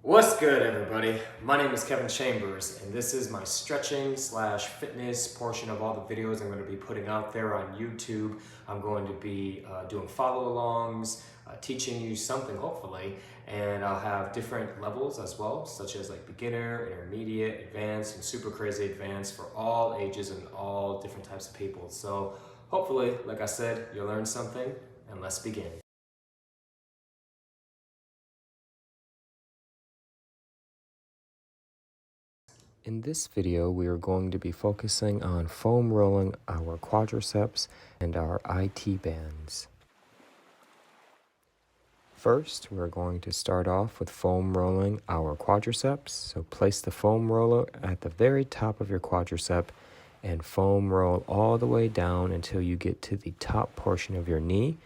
What's good, everybody? My name is TheKevChambers, and this is my stretching slash fitness portion of all the videos I'm going to be putting out there on YouTube. I'm going to be doing follow-alongs, teaching you something hopefully, and I'll have different levels as well, such as like beginner, intermediate, advanced, and super crazy advanced for all ages and all different types of people. So hopefully, like I said, you'll learn something, and let's begin. In this video, we are going to be focusing on foam rolling our quadriceps and our IT bands. First, we're going to start off with foam rolling our quadriceps. So place the foam roller at the very top of your quadricep and foam roll all the way down until you get to the top portion of your knee.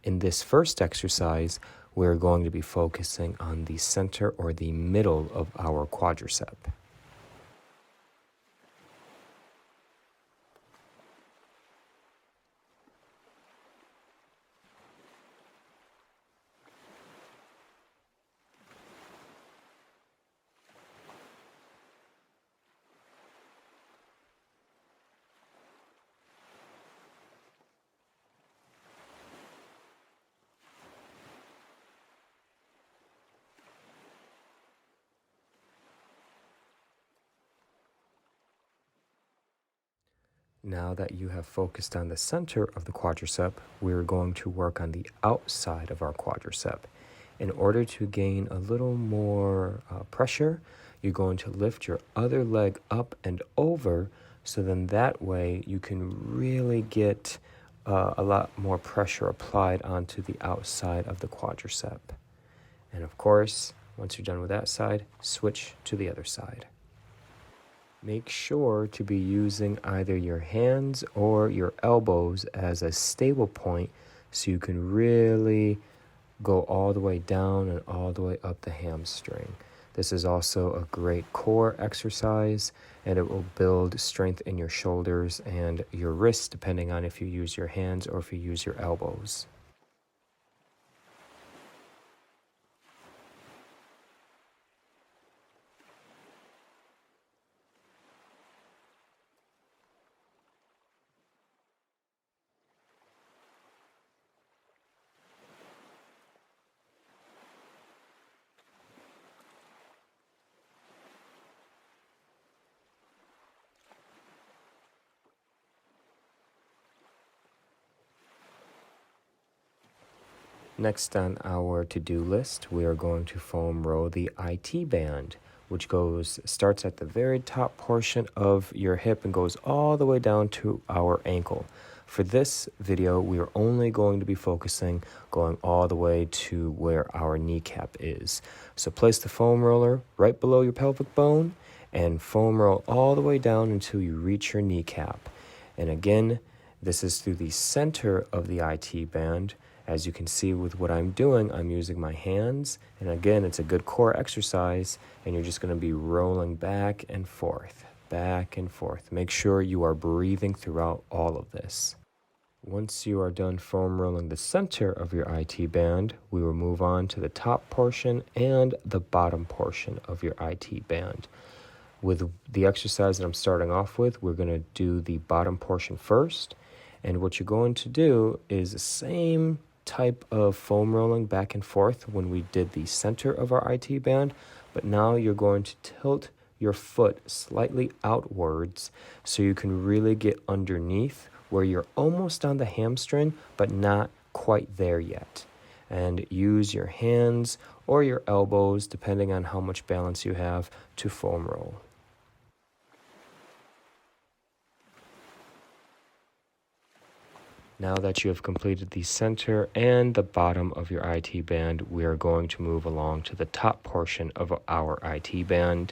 In this first exercise, we're going to be focusing on the center or the middle of our quadricep. Now that you have focused on the center of the quadricep, we're going to work on the outside of our quadricep. In order to gain a little more pressure, you're going to lift your other leg up and over, so then that way you can really get a lot more pressure applied onto the outside of the quadricep. And of course, once you're done with that side, switch to the other side. Make sure to be using either your hands or your elbows as a stable point so you can really go all the way down and all the way up the hamstring. This is also a great core exercise, and it will build strength in your shoulders and your wrists depending on if you use your hands or if you use your elbows. Next on our to-do list, we are going to foam roll the IT band, which starts at the very top portion of your hip and goes all the way down to our ankle. For this video, we are only going to be focusing going all the way to where our kneecap is. So place the foam roller right below your pelvic bone and foam roll all the way down until you reach your kneecap. And again, this is through the center of the IT band. As you can see with what I'm doing, I'm using my hands. And again, it's a good core exercise, and you're just going to be rolling back and forth, back and forth. Make sure you are breathing throughout all of this. Once you are done foam rolling the center of your IT band, we will move on to the top portion and the bottom portion of your IT band. With the exercise that I'm starting off with, we're going to do the bottom portion first. And what you're going to do is the same type of foam rolling back and forth when we did the center of our IT band, but now you're going to tilt your foot slightly outwards so you can really get underneath where you're almost on the hamstring, but not quite there yet. And use your hands or your elbows, depending on how much balance you have, to foam roll. Now that you have completed the center and the bottom of your IT band, we are going to move along to the top portion of our IT band.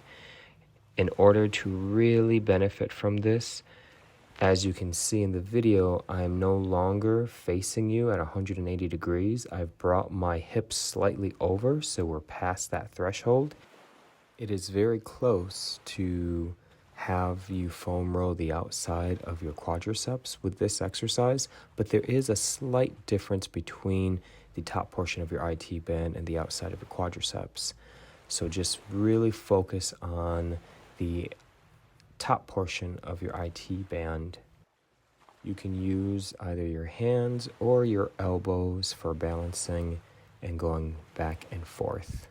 In order to really benefit from this, as you can see in the video, I am no longer facing you at 180 degrees. I've brought my hips slightly over, so we're past that threshold. It is very close to have you foam roll the outside of your quadriceps with this exercise, but there is a slight difference between the top portion of your IT band and the outside of your quadriceps. So just really focus on the top portion of your IT band. You can use either your hands or your elbows for balancing and going back and forth.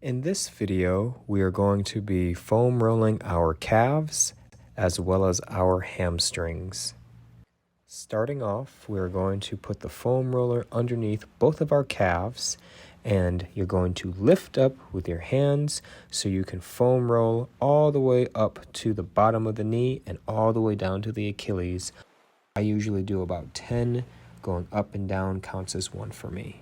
In this video, we are going to be foam rolling our calves as well as our hamstrings. Starting off, we are going to put the foam roller underneath both of our calves, and you're going to lift up with your hands so you can foam roll all the way up to the bottom of the knee and all the way down to the Achilles. I usually do about 10, going up and down counts as 1 for me.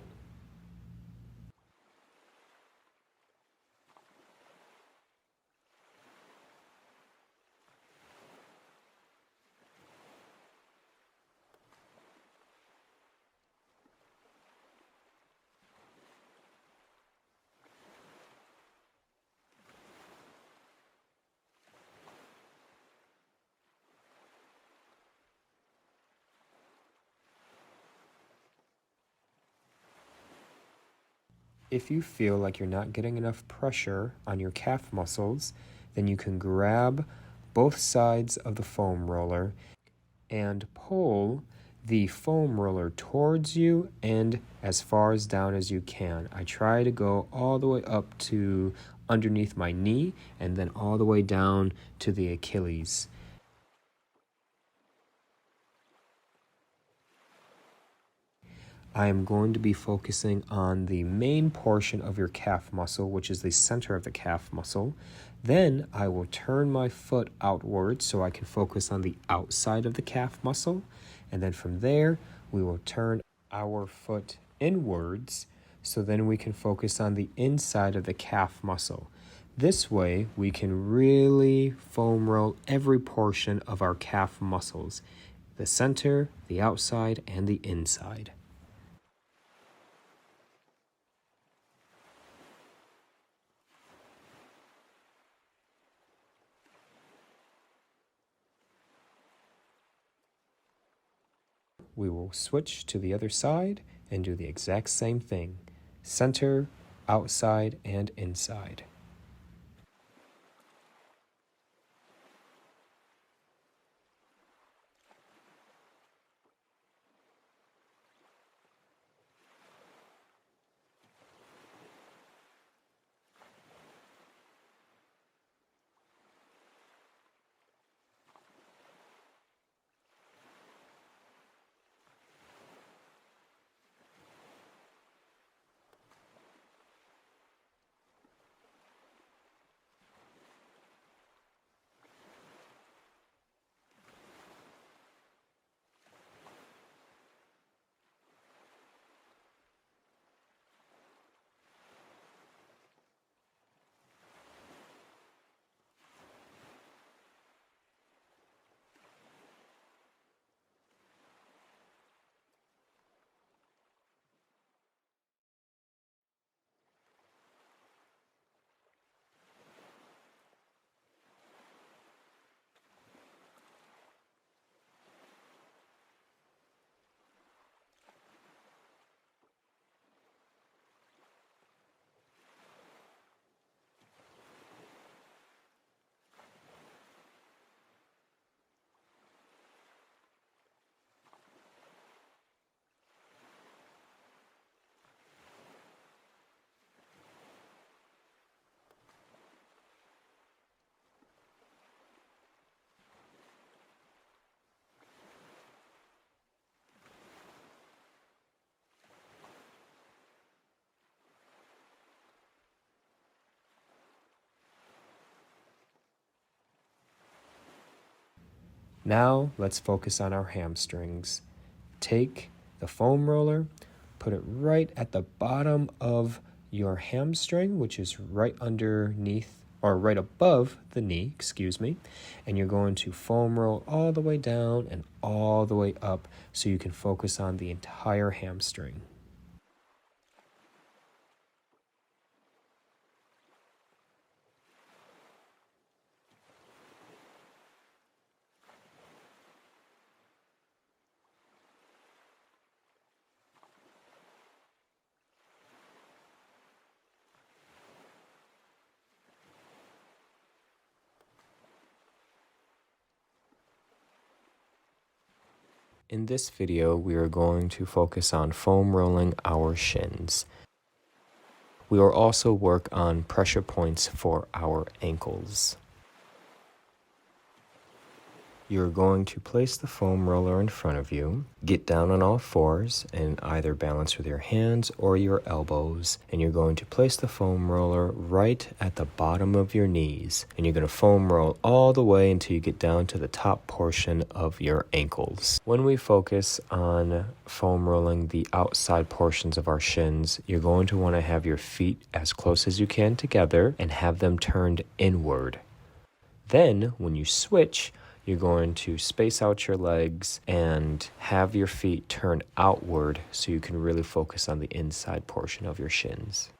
If you feel like you're not getting enough pressure on your calf muscles, then you can grab both sides of the foam roller and pull the foam roller towards you and as far as down as you can. I try to go all the way up to underneath my knee and then all the way down to the Achilles. I am going to be focusing on the main portion of your calf muscle, which is the center of the calf muscle. Then I will turn my foot outwards so I can focus on the outside of the calf muscle. And then from there, we will turn our foot inwards so then we can focus on the inside of the calf muscle. This way, we can really foam roll every portion of our calf muscles, the center, the outside, and the inside. We will switch to the other side and do the exact same thing. Center, outside, and inside. Now let's focus on our hamstrings. Take the foam roller, put it right at the bottom of your hamstring, which is right underneath or right above the knee, and you're going to foam roll all the way down and all the way up so you can focus on the entire hamstring. In this video, we are going to focus on foam rolling our shins. We will also work on pressure points for our ankles. You're going to place the foam roller in front of you, get down on all fours and either balance with your hands or your elbows, and you're going to place the foam roller right at the bottom of your knees, and you're going to foam roll all the way until you get down to the top portion of your ankles. When we focus on foam rolling the outside portions of our shins, you're going to want to have your feet as close as you can together and have them turned inward. Then, when you switch, you're going to space out your legs and have your feet turn outward so you can really focus on the inside portion of your shins.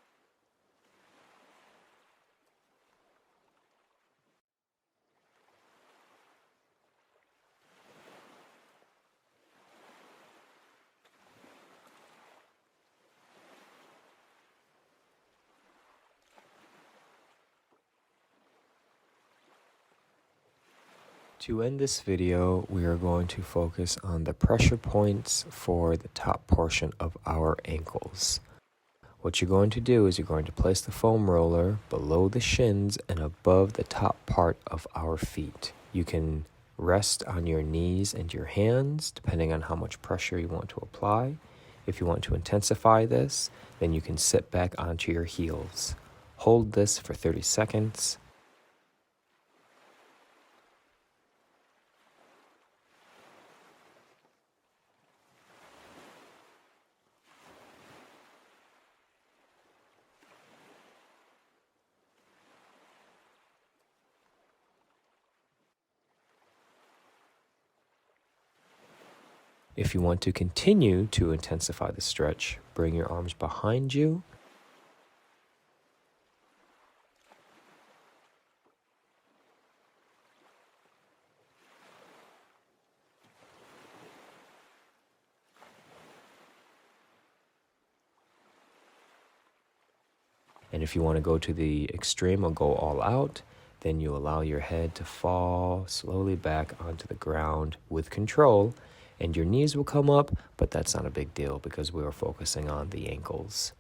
To end this video, we are going to focus on the pressure points for the top portion of our ankles. What you're going to do is you're going to place the foam roller below the shins and above the top part of our feet. You can rest on your knees and your hands, depending on how much pressure you want to apply. If you want to intensify this, then you can sit back onto your heels. Hold this for 30 seconds. If you want to continue to intensify the stretch, bring your arms behind you. And if you want to go to the extreme or go all out, then you allow your head to fall slowly back onto the ground with control, and your knees will come up, but that's not a big deal because we are focusing on the ankles.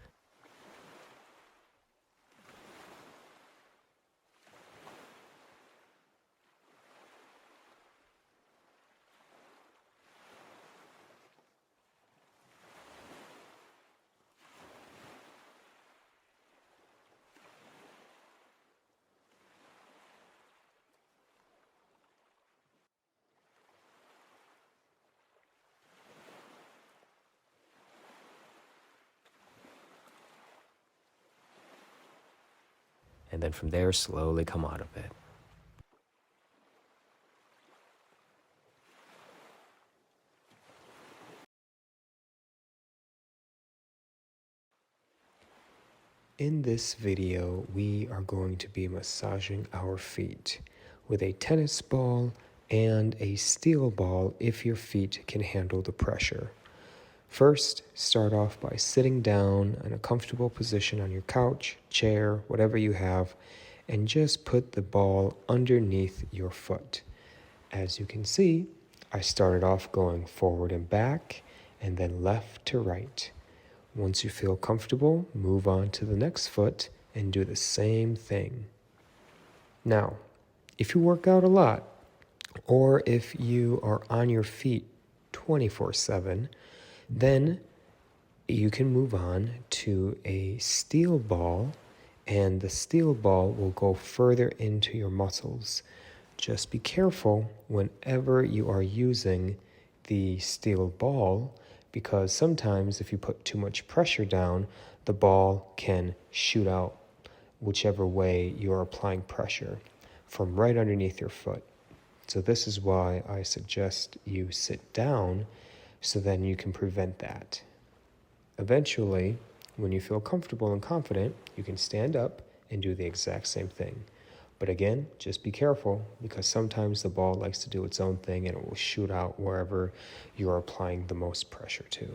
And then from there, slowly come out of it. In this video, we are going to be massaging our feet with a tennis ball and a steel ball if your feet can handle the pressure. First, start off by sitting down in a comfortable position on your couch, chair, whatever you have, and just put the ball underneath your foot. As you can see, I started off going forward and back, and then left to right. Once you feel comfortable, move on to the next foot and do the same thing. Now, if you work out a lot, or if you are on your feet 24/7, then you can move on to a steel ball, and the steel ball will go further into your muscles. Just be careful whenever you are using the steel ball, because sometimes if you put too much pressure down, the ball can shoot out whichever way you're applying pressure from right underneath your foot. So this is why I suggest you sit down so then you can prevent that. Eventually, when you feel comfortable and confident, you can stand up and do the exact same thing. But again, just be careful, because sometimes the ball likes to do its own thing and it will shoot out wherever you're applying the most pressure to.